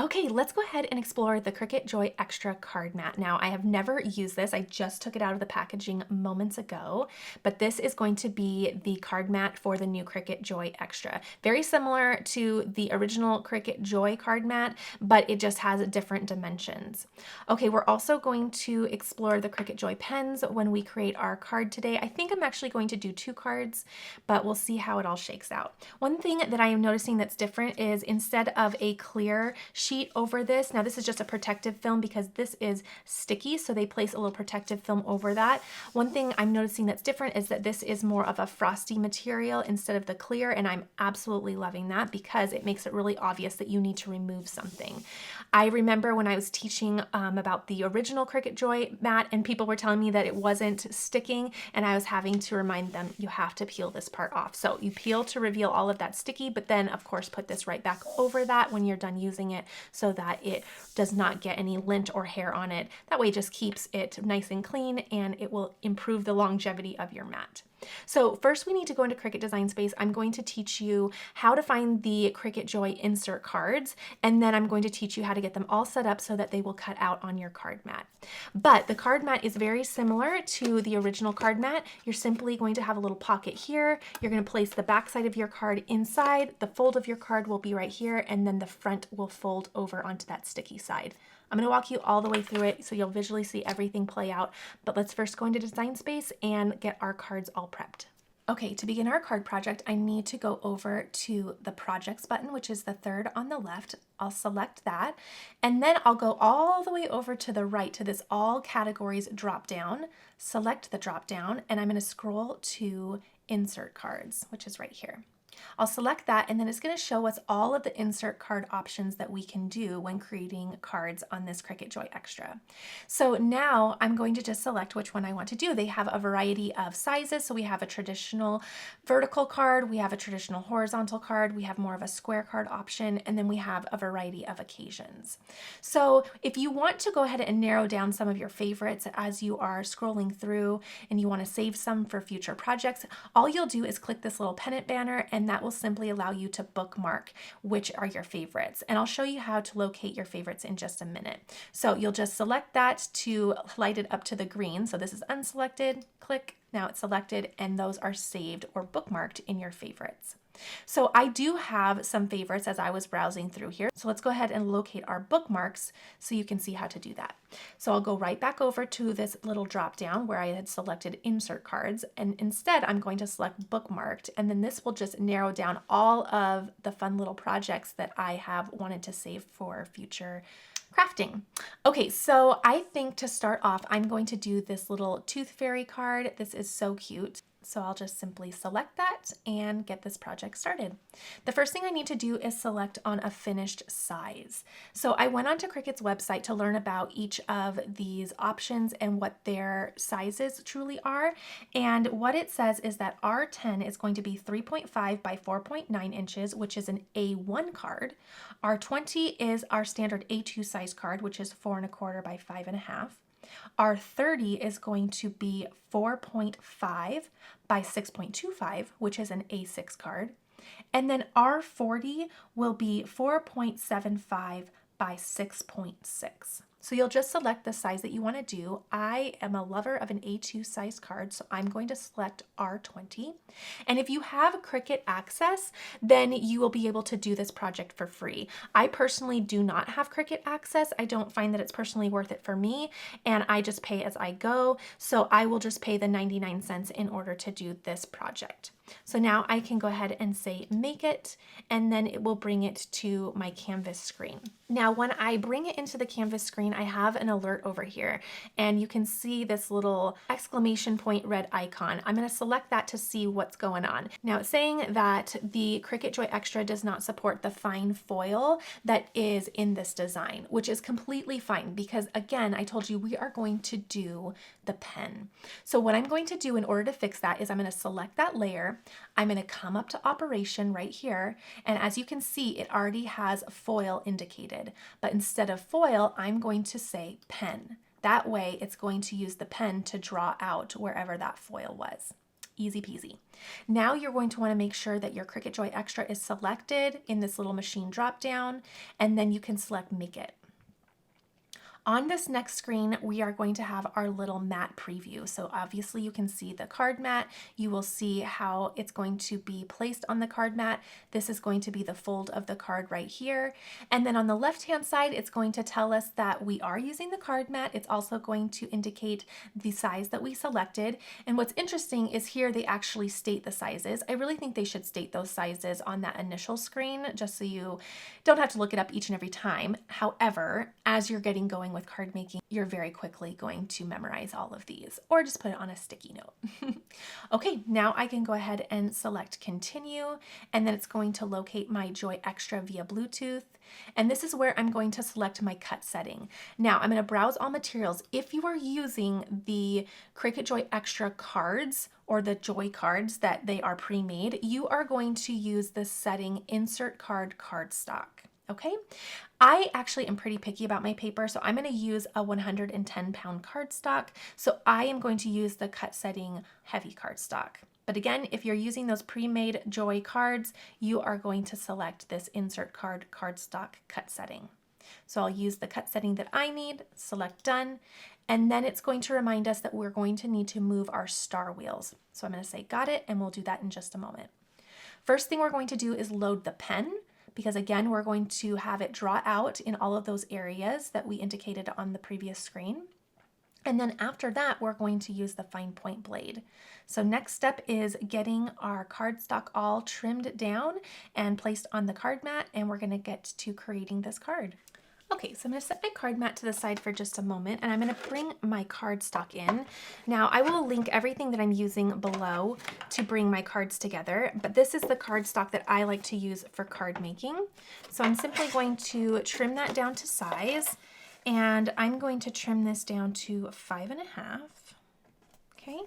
Okay, let's go ahead and explore the Cricut Joy Xtra card mat. Now, I have never used this. I just took it out of the packaging moments ago, but this is going to be the card mat for the new Cricut Joy Xtra. Very similar to the original Cricut Joy card mat, but it just has different dimensions. Okay, we're also going to explore the Cricut Joy pens when we create our card today. I think I'm actually going to do 2 cards, but we'll see how it all shakes out. One thing that I am noticing that's different is instead of a clear sheet over this. Now this is just a protective film because this is sticky, so they place a little protective film over that. One thing I'm noticing that's different is that this is more of a frosty material instead of the clear, and I'm absolutely loving that because it makes it really obvious that you need to remove something. I remember when I was teaching about the original Cricut Joy mat and people were telling me that it wasn't sticking, and I was having to remind them you have to peel this part off. So you peel to reveal all of that sticky, but then of course put this right back over that when you're done using it, so that it does not get any lint or hair on it. That way it just keeps it nice and clean, and it will improve the longevity of your mat. So first we need to go into Cricut Design Space. I'm going to teach you how to find the Cricut Joy insert cards, and then I'm going to teach you how to get them all set up so that they will cut out on your card mat. But the card mat is very similar to the original card mat. You're simply going to have a little pocket here. You're going to place the back side of your card inside. The fold of your card will be right here, and then the front will fold over onto that sticky side. I'm going to walk you all the way through it so you'll visually see everything play out, but let's first go into Design Space and get our cards all prepped. Okay, to begin our card project, I need to go over to the Projects button, which is the third on the left. I'll select that, and then I'll go all the way over to the right to this All Categories drop down, select the drop down, and I'm going to scroll to Insert Cards, which is right here. I'll select that, and then it's going to show us all of the insert card options that we can do when creating cards on this Cricut Joy Xtra. So now I'm going to just select which one I want to do. They have a variety of sizes. So we have a traditional vertical card, we have a traditional horizontal card, we have more of a square card option, and then we have a variety of occasions. So if you want to go ahead and narrow down some of your favorites as you are scrolling through and you want to save some for future projects, all you'll do is click this little pennant banner, and that will simply allow you to bookmark which are your favorites. And I'll show you how to locate your favorites in just a minute. So you'll just select that to light it up to the green. So this is unselected, click, now it's selected, and those are saved or bookmarked in your favorites. So I do have some favorites as I was browsing through here. So let's go ahead and locate our bookmarks so you can see how to do that. So I'll go right back over to this little drop down where I had selected insert cards, and instead I'm going to select bookmarked, and then this will just narrow down all of the fun little projects that I have wanted to save for future crafting. Okay, so I think to start off, I'm going to do this little tooth fairy card. This is so cute. So I'll just simply select that and get this project started. The first thing I need to do is select on a finished size. So I went onto Cricut's website to learn about each of these options and what their sizes truly are. And what it says is that R10 is going to be 3.5 by 4.9 inches, which is an A1 card. R20 is our standard A2 size card, which is 4.25 by 5.5. Our 30 is going to be 4.5 by 6.25, which is an A6 card. And then our 40 will be 4.75 by 6.6. So you'll just select the size that you want to do. I am a lover of an A2 size card, so I'm going to select R20. And if you have Cricut Access, then you will be able to do this project for free. I personally do not have Cricut Access. I don't find that it's personally worth it for me, and I just pay as I go. So I will just pay the 99 cents in order to do this project. So now I can go ahead and say make it, and then it will bring it to my Canvas screen. Now when I bring it into the Canvas screen, I have an alert over here, and you can see this little exclamation point red icon. I'm going to select that to see what's going on. Now it's saying that the Cricut Joy Xtra does not support the fine foil that is in this design, which is completely fine because again, I told you we are going to do the pen. So what I'm going to do in order to fix that is I'm going to select that layer. I'm going to come up to operation right here, and as you can see, it already has foil indicated, but instead of foil, I'm going to say pen. That way it's going to use the pen to draw out wherever that foil was. Easy peasy. Now you're going to want to make sure that your Cricut Joy Xtra is selected in this little machine drop down, and then you can select Make It. On this next screen, we are going to have our little mat preview. So obviously you can see the card mat. You will see how it's going to be placed on the card mat. This is going to be the fold of the card right here. And then on the left-hand side, it's going to tell us that we are using the card mat. It's also going to indicate the size that we selected. And what's interesting is here they actually state the sizes. I really think they should state those sizes on that initial screen, just so you don't have to look it up each and every time. However, as you're getting going with card making, you're very quickly going to memorize all of these, or just put it on a sticky note. Okay, now I can go ahead and select continue, and then it's going to locate my Joy Xtra via Bluetooth. And this is where I'm going to select my cut setting. Now I'm going to browse all materials. If you are using the Cricut Joy Xtra cards or the Joy cards that they are pre-made, you are going to use the setting Insert Card Cardstock. Okay, I actually am pretty picky about my paper, so I'm going to use a 110-pound cardstock. So I am going to use the cut setting heavy cardstock. But again, if you're using those pre-made Joy cards, you are going to select this Insert Card Cardstock cut setting. So I'll use the cut setting that I need, select done, and then it's going to remind us that we're going to need to move our star wheels. So I'm going to say got it, and we'll do that in just a moment. First thing we're going to do is load the pen, because again, we're going to have it draw out in all of those areas that we indicated on the previous screen. And then after that, we're going to use the fine point blade. So next step is getting our cardstock all trimmed down and placed on the card mat, and we're gonna get to creating this card. Okay, so I'm going to set my card mat to the side for just a moment, and I'm going to bring my cardstock in. Now, I will link everything that I'm using below to bring my cards together, but this is the cardstock that I like to use for card making. So I'm simply going to trim that down to size, and I'm going to trim this down to 5.5. Okay.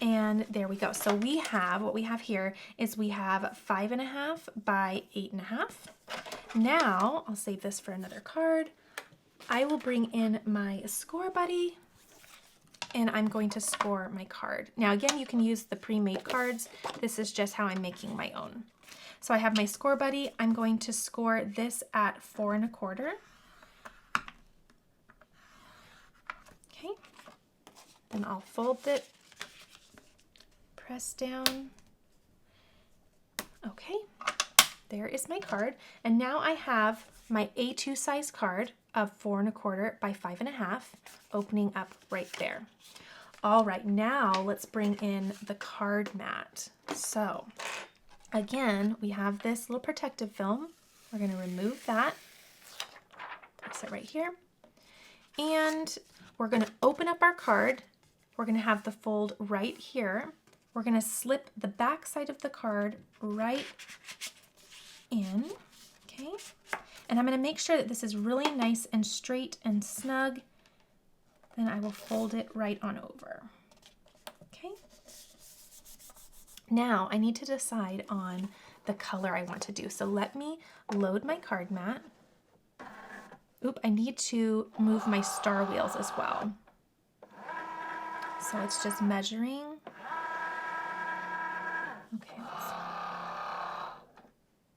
And there we go. So we have, what we have here is we have 5.5 by 8.5. Now, I'll save this for another card. I will bring in my score buddy, and I'm going to score my card. Now again, you can use the pre-made cards. This is just how I'm making my own. So I have my score buddy. I'm going to score this at 4.25. Okay. Then I'll fold it, press down. Okay. There is my card, and now I have my A2 size card of 4.25 by 5.5 opening up right there. All right, now let's bring in the card mat. So again, we have this little protective film. We're going to remove that, place it right here, and we're going to open up our card. We're going to have the fold right here. We're going to slip the back side of the card right in, okay, and I'm going to make sure that this is really nice and straight and snug. Then I will fold it right on over. Okay, now I need to decide on the color I want to do, so let me load my card mat. Oop, I need to move my star wheels as well, so it's just measuring. Okay,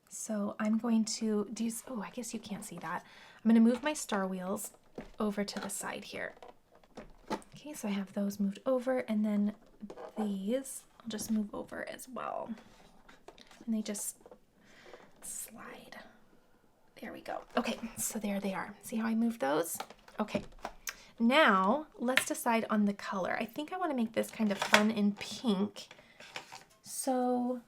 so I'm going to do, oh, I guess you can't see that. I'm going to move my star wheels over to the side here. Okay, so I have those moved over, and then these I'll just move over as well. And they just slide. There we go. Okay, so there they are. See how I moved those? Okay, now let's decide on the color. I think I want to make this kind of fun and pink. So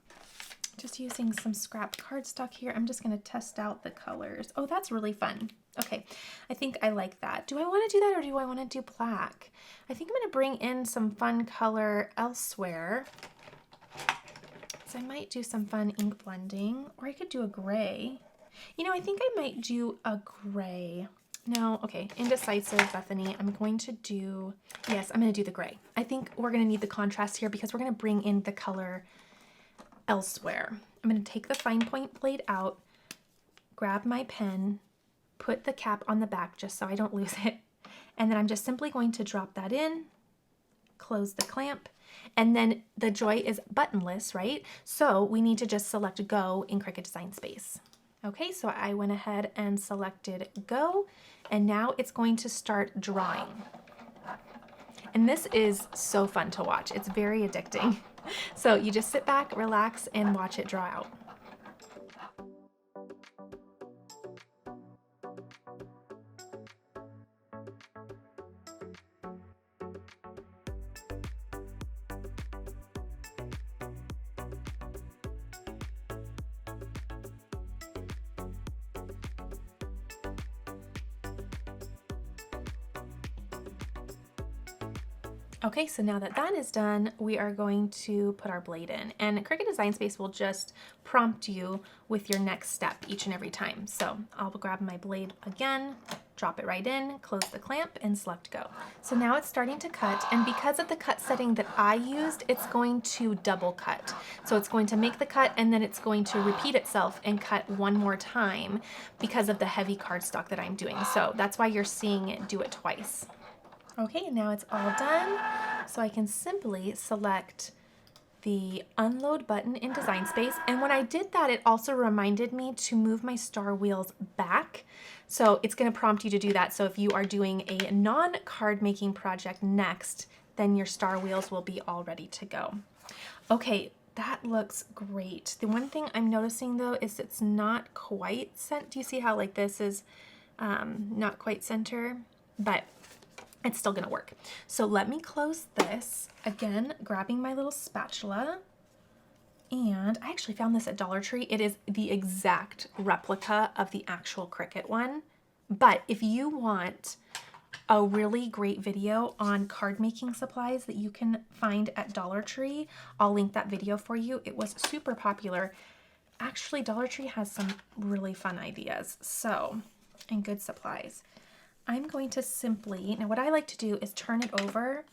just using some scrap cardstock here, I'm just going to test out the colors. Oh, that's really fun. Okay, I think I like that. Do I want to do that, or do I want to do black? I think I'm going to bring in some fun color elsewhere. So I might do some fun ink blending, or I could do a gray. You know, I think I might do a gray. No, okay, indecisive, Bethany. I'm going to do, yes, I'm going to do the gray. I think we're going to need the contrast here because we're going to bring in the color elsewhere. I'm going to take the fine point blade out, grab my pen, put the cap on the back just so I don't lose it, and then I'm just simply going to drop that in, close the clamp, And then the Joy is buttonless, right? So we need to just select Go in Cricut Design Space. Okay, so I went ahead and selected Go, and now it's going to start drawing. And this is so fun to watch. It's very addicting. So you just sit back, relax, and watch it draw out. Okay, so now that that is done, we are going to put our blade in, and Cricut Design Space will just prompt you with your next step each and every time. So I'll grab my blade again, drop it right in, close the clamp, and select Go. So now it's starting to cut, and because of the cut setting that I used, it's going to double cut. So it's going to make the cut, and then it's going to repeat itself and cut one more time because of the heavy cardstock that I'm doing. So that's why you're seeing it do it twice. Okay, now it's all done, so I can simply select the unload button in Design Space. And when I did that, it also reminded me to move my star wheels back. So it's going to prompt you to do that. So if you are doing a non-card making project next, then your star wheels will be all ready to go. Okay, that looks great. The one thing I'm noticing though is it's not quite center. Do you see how like this is not quite center? But it's still gonna work. So let me close this, again, grabbing my little spatula. And I actually found this at Dollar Tree. It is the exact replica of the actual Cricut one. But if you want a really great video on card making supplies that you can find at Dollar Tree, I'll link that video for you. It was super popular. Actually, Dollar Tree has some really fun ideas. So, and good supplies. I'm going to simply, now what I like to do is turn it over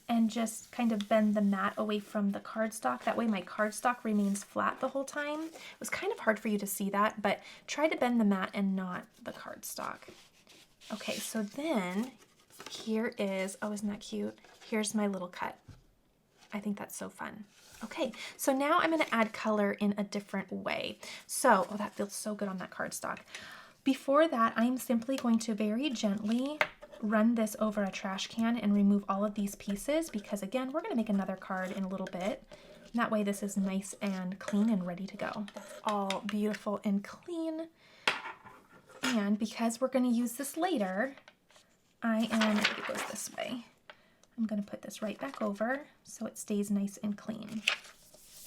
and just kind of bend the mat away from the cardstock. That way my cardstock remains flat the whole time. It was kind of hard for you to see that, but try to bend the mat and not the cardstock. Okay, so then here is, oh, isn't that cute? Here's my little cut. I think that's so fun. Okay, so now I'm gonna add color in a different way. So, oh, that feels so good on that cardstock. Before that, I'm simply going to very gently run this over a trash can and remove all of these pieces because again, we're gonna make another card in a little bit. And that way this is nice and clean and ready to go. That's all beautiful and clean. And because we're gonna use this later, I think it goes this way. I'm gonna put this right back over so it stays nice and clean.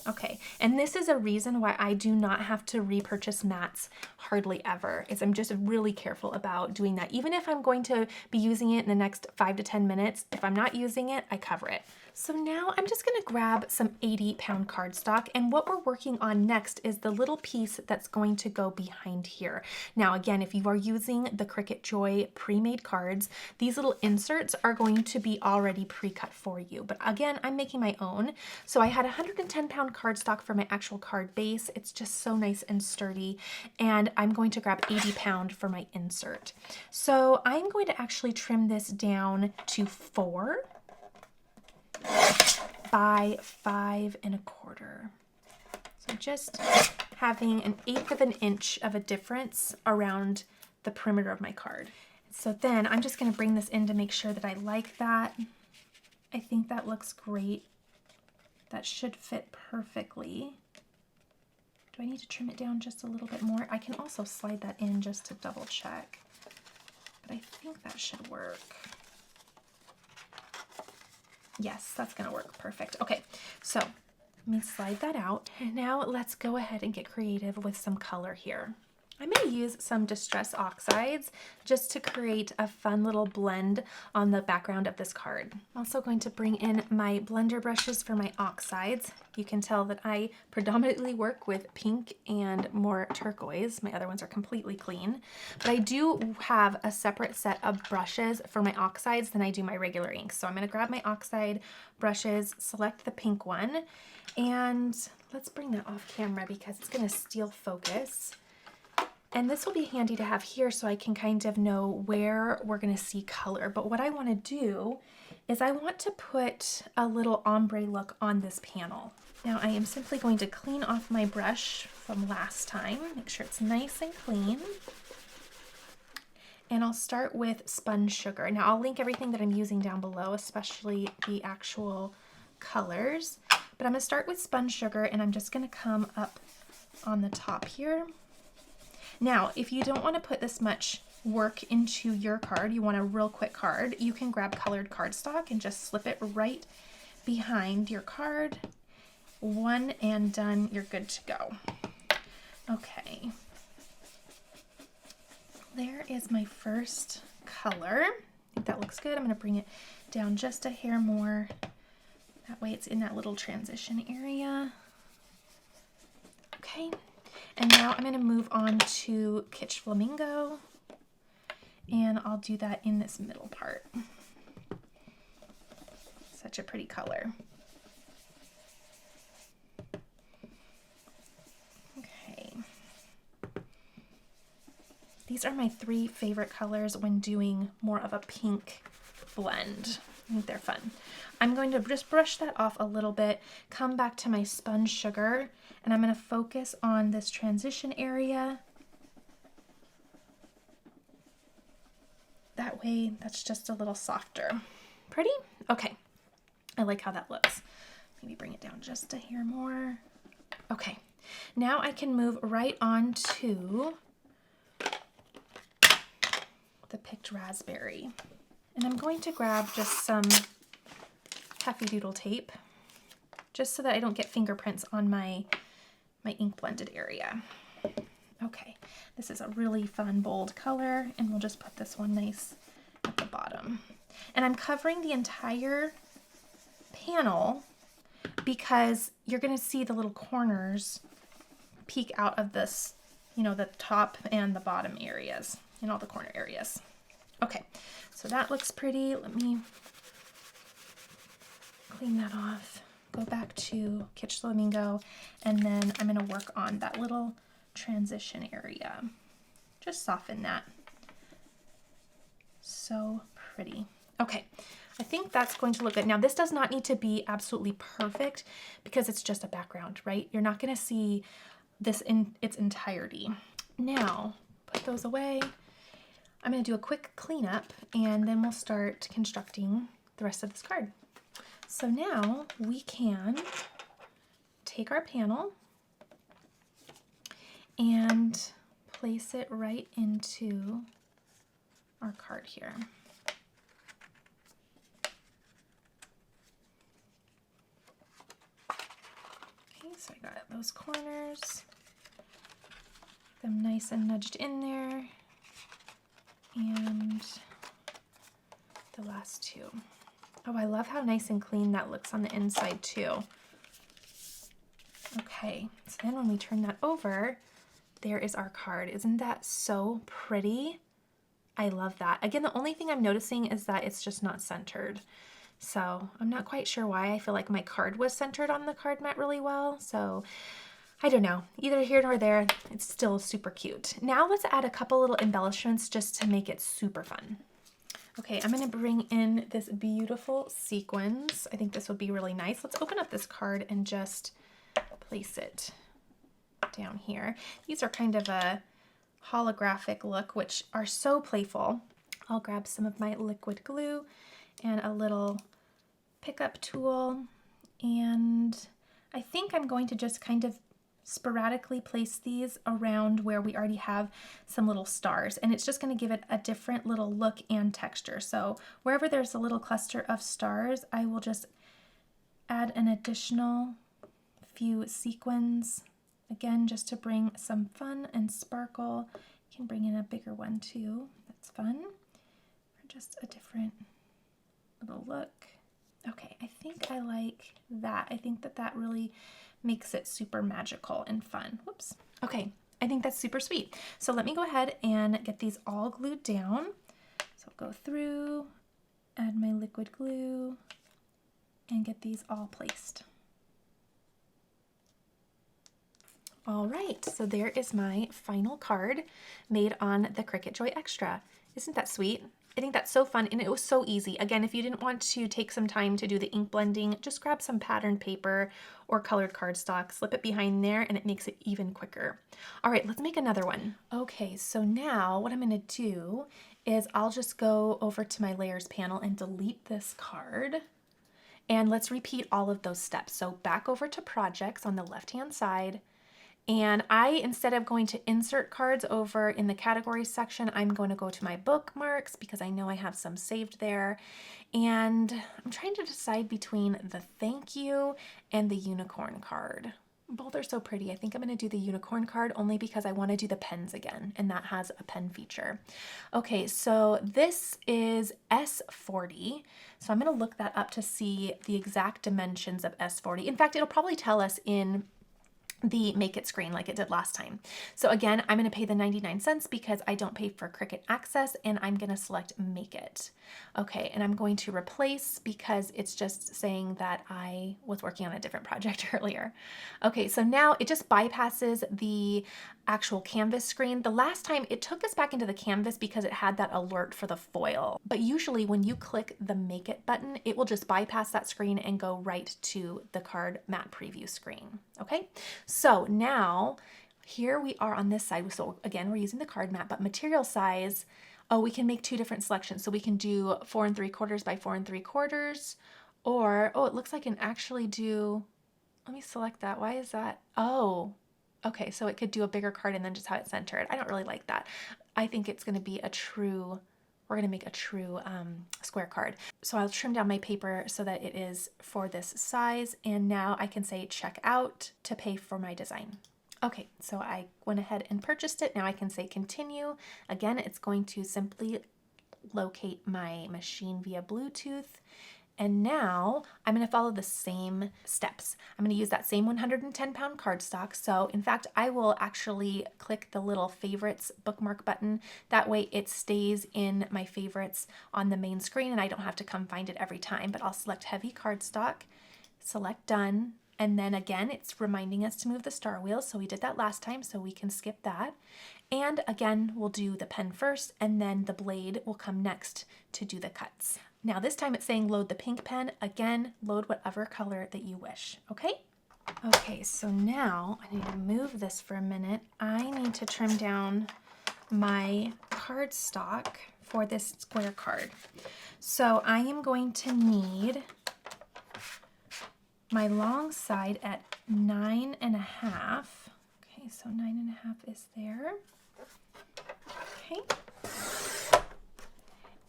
Okay, and this is a reason why I do not have to repurchase mats hardly ever. I'm just really careful about doing that. Even if I'm going to be using it in the next 5 to 10 minutes, if I'm not using it, I cover it. So now I'm just gonna grab some 80-pound cardstock, and what we're working on next is the little piece that's going to go behind here. Now again, if you are using the Cricut Joy pre-made cards, these little inserts are going to be already pre-cut for you. But again, I'm making my own. So I had 110-pound cardstock for my actual card base. It's just so nice and sturdy. And I'm going to grab 80-pound for my insert. So I'm going to actually trim this down to 4 by 5 1/4. So just having 1/8 of an inch of a difference around the perimeter of my card. So then I'm just going to bring this in to make sure that I like that. I think that looks great. That should fit perfectly. Do I need to trim it down just a little bit more? I can also slide that in just to double check. But I think that should work. Yes, that's gonna work perfect. Okay, so let me slide that out. And now let's go ahead and get creative with some color here. I'm going to use some Distress Oxides just to create a fun little blend on the background of this card. I'm also going to bring in my blender brushes for my oxides. You can tell that I predominantly work with pink and more turquoise. My other ones are completely clean. But I do have a separate set of brushes for my oxides than I do my regular inks. So I'm going to grab my oxide brushes, select the pink one, and let's bring that off camera because it's going to steal focus. And this will be handy to have here so I can kind of know where we're going to see color. But what I want to do is I want to put a little ombre look on this panel. Now I am simply going to clean off my brush from last time, make sure it's nice and clean. And I'll start with spun sugar. Now I'll link everything that I'm using down below, especially the actual colors. But I'm gonna start with spun sugar and I'm just gonna come up on the top here. Now, if you don't wanna put this much work into your card, you want a real quick card, you can grab colored cardstock and just slip it right behind your card. One and done, you're good to go. Okay. There is my first color. I think that looks good. I'm going to bring it down just a hair more. That way it's in that little transition area. Okay. And now I'm going to move on to Kitsch Flamingo. And I'll do that in this middle part. Such a pretty color. These are my 3 favorite colors when doing more of a pink blend. I think they're fun. I'm going to just brush that off a little bit, come back to my spun sugar, and I'm going to focus on this transition area. That way, that's just a little softer. Pretty? Okay. I like how that looks. Maybe bring it down just a hair more. Okay. Now I can move right on to the picked raspberry. And I'm going to grab just some taffy doodle tape just so that I don't get fingerprints on my ink blended area. Okay, this is a really fun bold color and we'll just put this one nice at the bottom. And I'm covering the entire panel because you're going to see the little corners peek out of this, you know, the top and the bottom areas. In all the corner areas. Okay, so that looks pretty. Let me clean that off. Go back to Kitsch Flamingo, and then I'm going to work on that little transition area. Just soften that. So pretty. Okay, I think that's going to look good. Now, this does not need to be absolutely perfect because it's just a background, right? You're not going to see this in its entirety. Now, put those away. I'm going to do a quick cleanup and then we'll start constructing the rest of this card. So now we can take our panel and place it right into our card here. Okay, so I got those corners, them nice and nudged in there. And the last 2. Oh, I love how nice and clean that looks on the inside too. Okay, so then when we turn that over, there is our card. Isn't that so pretty? I love that. Again, the only thing I'm noticing is that it's just not centered. So I'm not quite sure why. I feel like my card was centered on the card mat really well. So I don't know, either here nor there, it's still super cute. Now let's add a couple little embellishments just to make it super fun. Okay, I'm gonna bring in this beautiful sequins. I think this would be really nice. Let's open up this card and just place it down here. These are kind of a holographic look, which are so playful. I'll grab some of my liquid glue and a little pickup tool. And I think I'm going to just kind of sporadically place these around where we already have some little stars, and it's just going to give it a different little look and texture. So wherever there's a little cluster of stars, I will just add an additional few sequins, again just to bring some fun and sparkle. You can bring in a bigger one too, that's fun, for just a different little look. Okay, I think I like that. I think that that really makes it super magical and fun. Whoops. Okay, I think that's super sweet. So let me go ahead and get these all glued down. So I'll go through, add my liquid glue, and get these all placed. All right, so there is my final card made on the Cricut Joy Xtra. Isn't that sweet? I think that's so fun, and it was so easy. Again, if you didn't want to take some time to do the ink blending, just grab some patterned paper or colored cardstock, slip it behind there, and it makes it even quicker. All right, let's make another one. Okay, so now what I'm gonna do is I'll just go over to my layers panel and delete this card. And let's repeat all of those steps. So back over to projects on the left-hand side. And instead of going to insert cards over in the categories section, I'm going to go to my bookmarks because I know I have some saved there. And I'm trying to decide between the thank you and the unicorn card. Both are so pretty. I think I'm going to do the unicorn card only because I want to do the pens again, and that has a pen feature. Okay, so this is S40. So I'm going to look that up to see the exact dimensions of S40. In fact, it'll probably tell us in the Make It screen like it did last time. So again, I'm going to pay the 99 cents because I don't pay for Cricut Access, and I'm going to select Make It. Okay, and I'm going to replace because it's just saying that I was working on a different project earlier. Okay, so now it just bypasses the actual canvas screen. The last time it took us back into the canvas because it had that alert for the foil. But usually when you click the Make It button, it will just bypass that screen and go right to the card mat preview screen. Okay, so now here we are on this side. So again, we're using the card mat, but material size, oh, we can make two different selections. So we can do 4 3/4 by 4 3/4, or, oh, it looks like I can actually do, let me select that. Why is that? Oh, okay, so it could do a bigger card and then just have it centered. I don't really like that. I think it's gonna be a true, we're gonna make a true square card. So I'll trim down my paper so that it is for this size. And now I can say check out to pay for my design. Okay, so I went ahead and purchased it. Now I can say continue. Again, it's going to simply locate my machine via Bluetooth. And now I'm going to follow the same steps. I'm going to use that same 110-pound cardstock. So in fact, I will actually click the little favorites bookmark button. That way it stays in my favorites on the main screen and I don't have to come find it every time. But I'll select heavy cardstock, select done. And then again, it's reminding us to move the star wheel. So we did that last time, so we can skip that. And again, we'll do the pen first, and then the blade will come next to do the cuts. Now this time it's saying load the pink pen. Again, load whatever color that you wish, okay? Okay, so now I need to move this for a minute. I need to trim down my cardstock for this square card. So I am going to need my long side at 9.5. Okay, so 9.5 is there. Okay.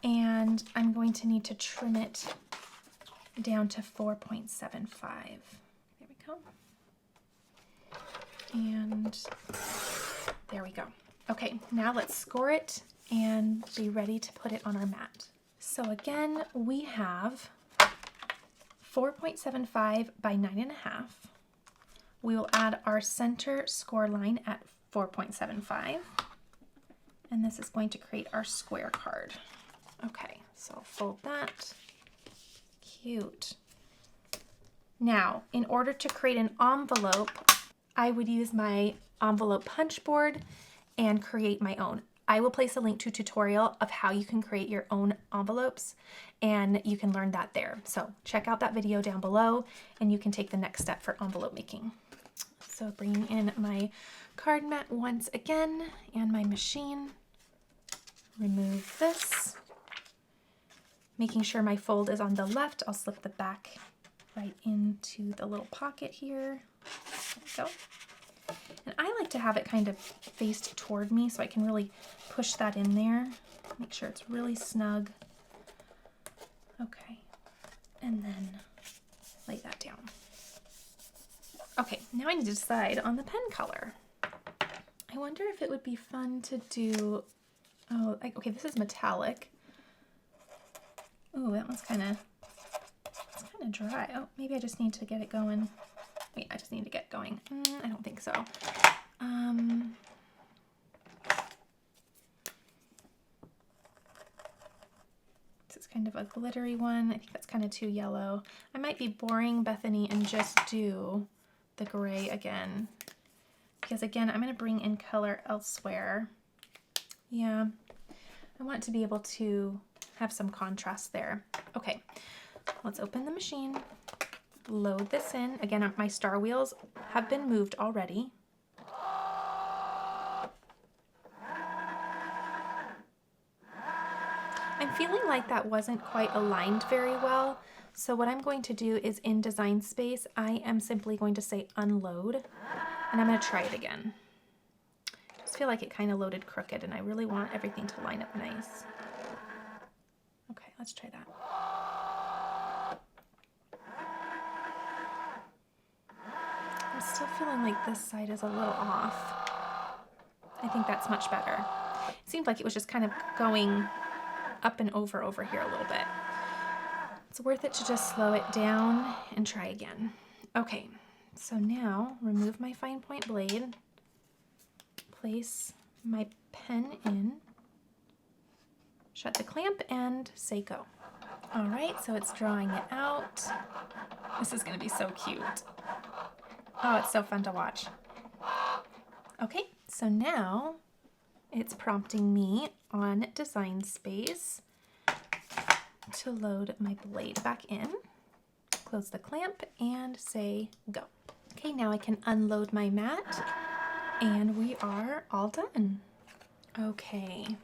And I'm going to need to trim it down to 4.75. There we go. And there we go. Okay, now let's score it and be ready to put it on our mat. So again, we have 4.75 by 9.5. We will add our center score line at 4.75. And this is going to create our square card. Okay, so I'll fold that. Cute. Now, in order to create an envelope, I would use my envelope punch board and create my own. I will place a link to a tutorial of how you can create your own envelopes, and you can learn that there. So check out that video down below and you can take the next step for envelope making. So bringing in my card mat once again and my machine. Remove this. Making sure my fold is on the left, I'll slip the back right into the little pocket here. There we go. And I like to have it kind of faced toward me so I can really push that in there. Make sure it's really snug. Okay, and then lay that down. Okay, now I need to decide on the pen color. I wonder if it would be fun to do, okay, this is metallic. Ooh, that one's kind of dry. Oh, maybe I just need to get it going. Wait, I just need to get going. I don't think so. This is kind of a glittery one. I think that's kind of too yellow. I might be boring Bethany and just do the gray again. Because again, I'm going to bring in color elsewhere. Yeah. I want it to be able to have some contrast there. Okay, let's open the machine, load this in. Again, my star wheels have been moved already. I'm feeling like that wasn't quite aligned very well. So what I'm going to do is in Design Space, I am simply going to say unload, and I'm going to try it again. I just feel like it kind of loaded crooked, and I really want everything to line up nice. Okay, let's try that. I'm still feeling like this side is a little off. I think that's much better. It seemed like it was just kind of going up and over here a little bit. It's worth it to just slow it down and try again. Okay, so now remove my fine point blade, place my pen in, shut the clamp, and say go. All right, so it's drawing it out. This is gonna be so cute. Oh, it's so fun to watch. Okay, so now it's prompting me on Design Space to load my blade back in, close the clamp, and say go. Okay, now I can unload my mat, and we are all done. Okay,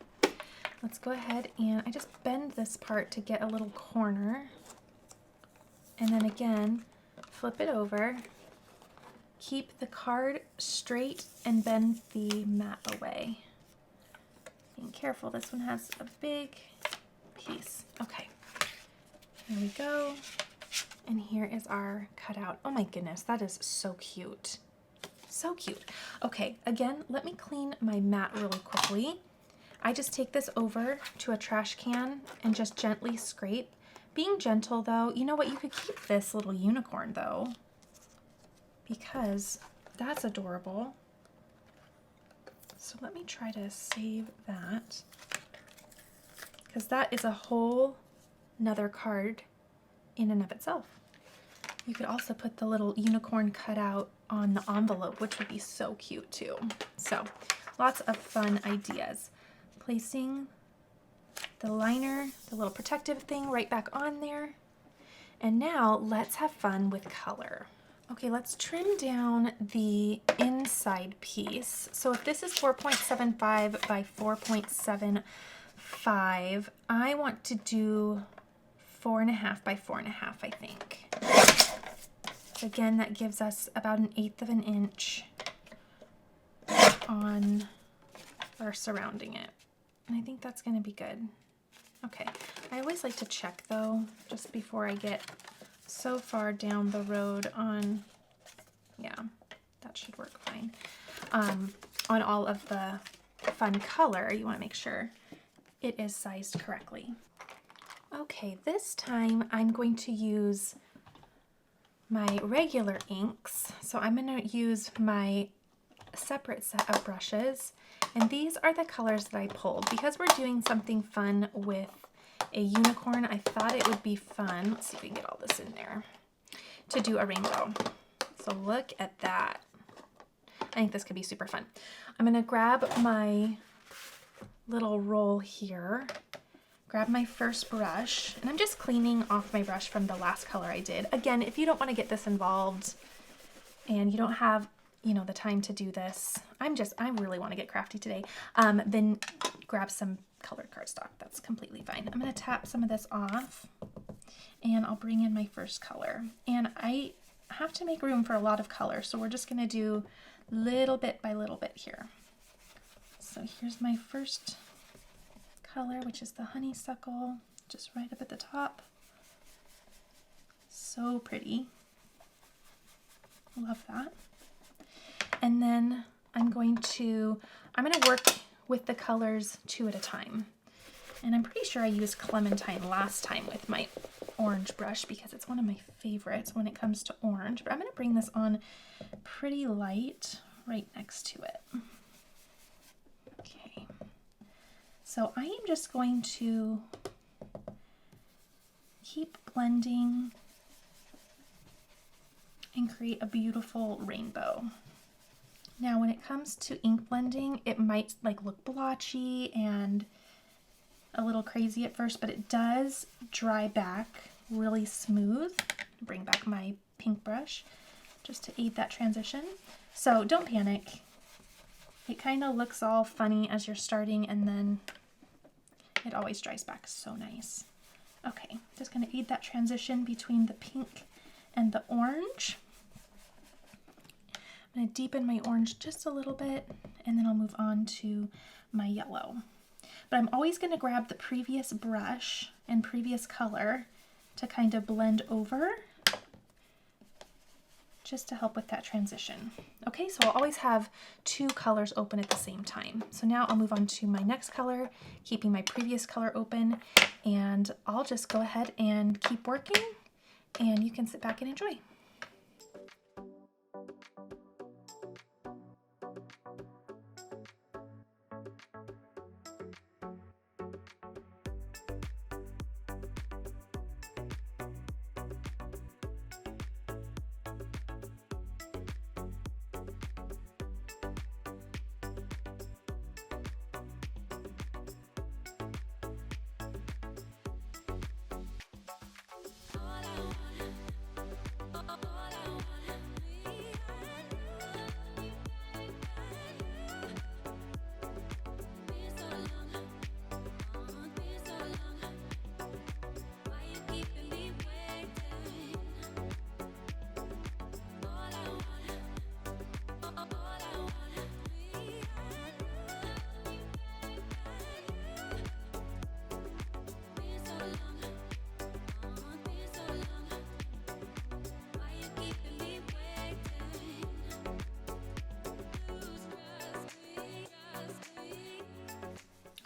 let's go ahead and I just bend this part to get a little corner, and then again, flip it over, keep the card straight, and bend the mat away. Being careful, this one has a big piece. Okay, here we go. And here is our cutout. Oh my goodness, that is so cute. So cute. Okay, again, let me clean my mat really quickly. I just take this over to a trash can and just gently scrape. Being gentle though, you know what, you could keep this little unicorn though, because that's adorable. So let me try to save that, because that is a whole another card in and of itself. You could also put the little unicorn cutout on the envelope, which would be so cute too. So lots of fun ideas. Placing the liner, the little protective thing, right back on there. And now let's have fun with color. Okay, let's trim down the inside piece. So if this is 4.75 by 4.75, I want to do 4.5 by 4.5, I think. So again, that gives us about 1/8 of an inch on or surrounding it. And I think that's going to be good. Okay, I always like to check though, just before I get so far down the road on, yeah, that should work fine. On all of the fun color, you want to make sure it is sized correctly. Okay, this time I'm going to use my regular inks. So I'm going to use my separate set of brushes, and these are the colors that I pulled. Because we're doing something fun with a unicorn, I thought it would be fun, let's see if we can get all this in there, to do a rainbow. So look at that. I think this could be super fun. I'm going to grab my little roll here, grab my first brush, and I'm just cleaning off my brush from the last color I did. Again, if you don't want to get this involved and you don't have, you know, the time to do this, I really want to get crafty today, then grab some colored cardstock. That's completely fine. I'm going to tap some of this off, and I'll bring in my first color. And I have to make room for a lot of color, so we're just going to do little bit by little bit here. So here's my first color, which is the honeysuckle, just right up at the top. So pretty. Love that. And then I'm going to work with the colors 2 at a time. And I'm pretty sure I used Clementine last time with my orange brush because it's one of my favorites when it comes to orange. But I'm going to bring this on pretty light right next to it. Okay. So I am just going to keep blending and create a beautiful rainbow. Now when it comes to ink blending, it might look blotchy and a little crazy at first, but it does dry back really smooth. Bring back my pink brush just to aid that transition. So don't panic. It kind of looks all funny as you're starting, and then it always dries back so nice. Okay, just going to aid that transition between the pink and the orange. I'm going to deepen my orange just a little bit, and then I'll move on to my yellow. But I'm always going to grab the previous brush and previous color to kind of blend over, just to help with that transition. Okay, so I'll always have two colors open at the same time. So now I'll move on to my next color, keeping my previous color open, and I'll just go ahead and keep working, and you can sit back and enjoy.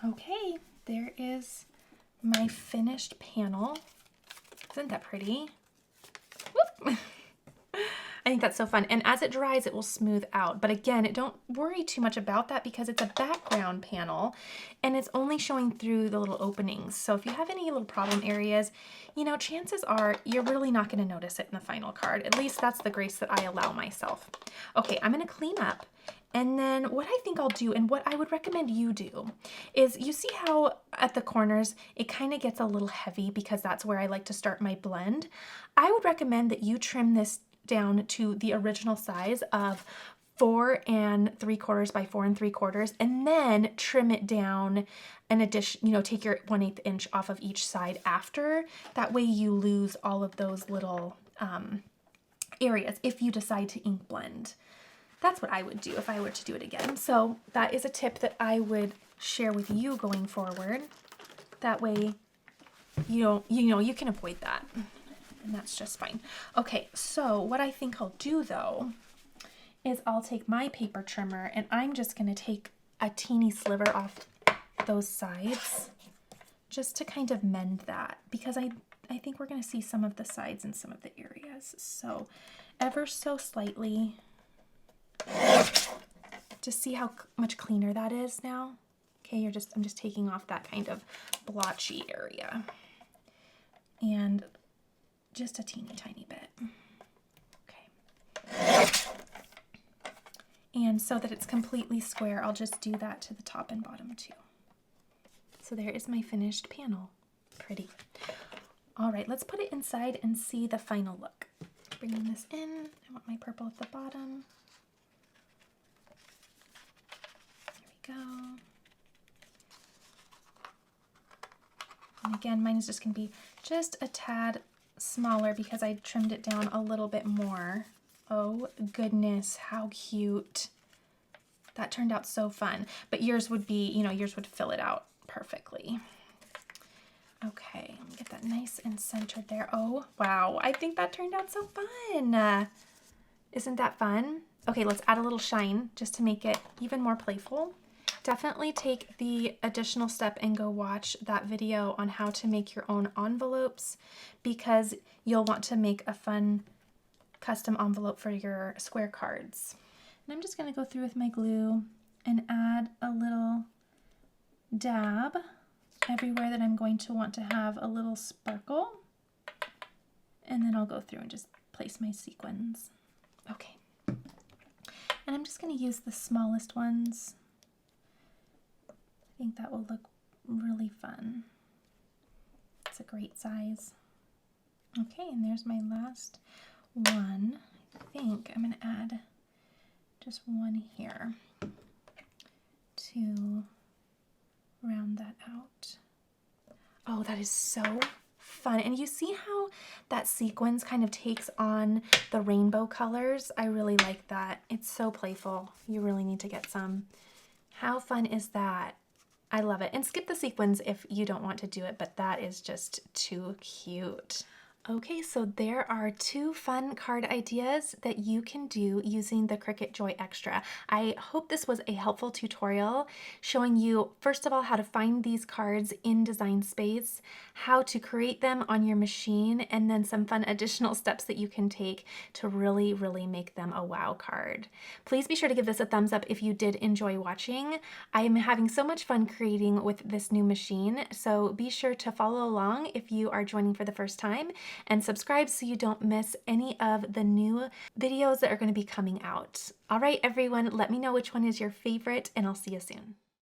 Okay, there is my finished panel. Isn't that pretty? Whoop. I think that's so fun. And as it dries, it will smooth out. But again, don't worry too much about that because it's a background panel and it's only showing through the little openings. So if you have any little problem areas, you know, chances are you're really not going to notice it in the final card. At least that's the grace that I allow myself. Okay, I'm going to clean up. And then what I think I'll do, and what I would recommend you do, is you see how at the corners it kind of gets a little heavy because that's where I like to start my blend. I would recommend that you trim this down to the original size of 4 3/4 by 4 3/4, and then trim it down an addition, you know, take your 1/8 inch off of each side after. That way you lose all of those little areas if you decide to ink blend. That's what I would do if I were to do it again. So that is a tip that I would share with you going forward. That way you can avoid that. And that's just fine. Okay, so what I think I'll do though is I'll take my paper trimmer and I'm just going to take a teeny sliver off those sides just to kind of mend that, because I think we're going to see some of the sides and some of the areas. So ever so slightly, to see how much cleaner that is now. Okay, I'm just taking off that kind of blotchy area. And just a teeny tiny bit. Okay. And so that it's completely square, I'll just do that to the top and bottom too. So there is my finished panel. Pretty. All right, let's put it inside and see the final look. Bringing this in, I want my purple at the bottom. There we go. And again, mine is just gonna be just a tad smaller because I trimmed it down a little bit more. Oh goodness, how cute. That turned out so fun. But yours would be, yours would fill it out perfectly. Okay, let me get that nice and centered there. Oh, wow, I think that turned out so fun. Isn't that fun? Okay, let's add a little shine just to make it even more playful. Definitely take the additional step and go watch that video on how to make your own envelopes, because you'll want to make a fun custom envelope for your square cards. And I'm just going to go through with my glue and add a little dab everywhere that I'm going to want to have a little sparkle. And then I'll go through and just place my sequins. Okay. And I'm just going to use the smallest ones. I think that will look really fun. It's a great size. Okay, and there's my last one. I think I'm gonna add just one here to round that out. Oh, that is so fun. And you see how that sequins kind of takes on the rainbow colors? I really like that. It's so playful. You really need to get some. How fun is that? I love it. And skip the sequins if you don't want to do it, but that is just too cute. Okay, so there are 2 fun card ideas that you can do using the Cricut Joy Xtra. I hope this was a helpful tutorial showing you, first of all, how to find these cards in Design Space, how to create them on your machine, and then some fun additional steps that you can take to really, really make them a wow card. Please be sure to give this a thumbs up if you did enjoy watching. I am having so much fun creating with this new machine, so be sure to follow along if you are joining for the first time, and subscribe so you don't miss any of the new videos that are going to be coming out. All right, everyone, let me know which one is your favorite, and I'll see you soon.